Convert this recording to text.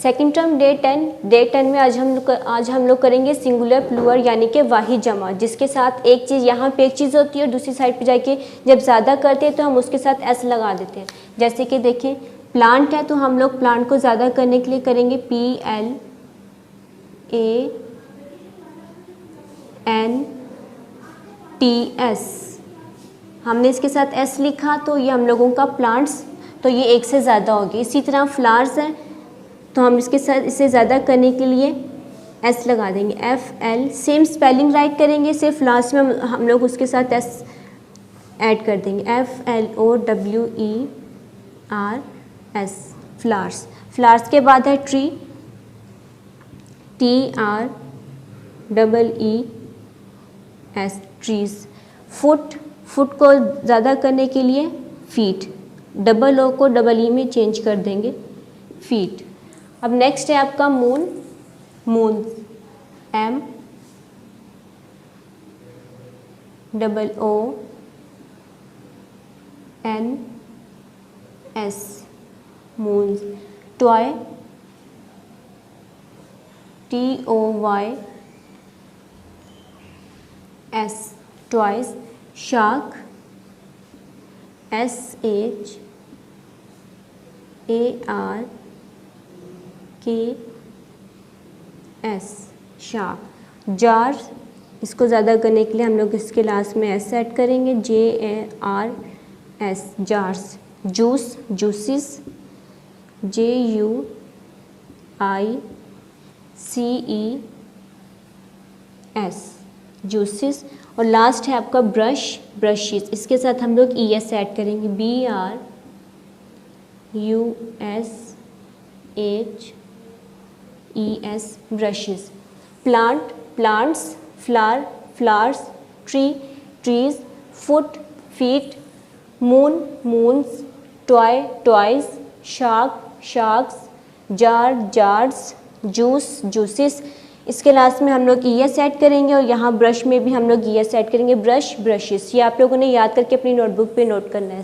Second term day 10 में आज हम लोग करेंगे सिंगुलर प्लूरल यानी कि वाहिद जमा, जिसके साथ एक चीज़ यहाँ पे एक चीज़ होती है और दूसरी साइड पे जाके जब ज़्यादा करते हैं तो हम उसके साथ एस लगा देते हैं। जैसे कि देखें प्लांट है तो हम लोग प्लांट को ज़्यादा करने के लिए करेंगे PLANTS। हमने इसके साथ एस लिखा तो ये हम लोगों का प्लांट्स, तो ये एक से ज़्यादा होगी। इसी तरह फ्लावर्स है तो हम इसके साथ इसे ज़्यादा करने के लिए एस लगा देंगे FL। सेम स्पेलिंग राइट करेंगे, सिर्फ लास्ट में हम लोग उसके साथ एस ऐड कर देंगे FLOWERS फ्लावर्स। फ्लावर्स के बाद है ट्री TREES ट्रीज। फुट को ज़्यादा करने के लिए फीट, डबल ओ को डबल ई में चेंज कर देंगे फीट। अब नेक्स्ट है आपका moon MOONS moons. Toy TOYS toys. Shark SHARKS shark. Jar, इसको ज़्यादा करने के लिए हम लोग इसके लास्ट में एस ऐड करेंगे JARS jars. Juice juices JUICES juices. और लास्ट है आपका ब्रशेस, इसके साथ हम लोग ES ऐड करेंगे BRUSHES brushes. Plants, flowers, trees, foot, feet, moons, toys, sharks, jars, juices. इसके लास्ट में हम लोग ES ऐड करेंगे और यहाँ ब्रश में भी हम लोग ES ऐड करेंगे ब्रशेस। ये आप लोगों ने याद करके अपनी नोटबुक पे नोट करना है।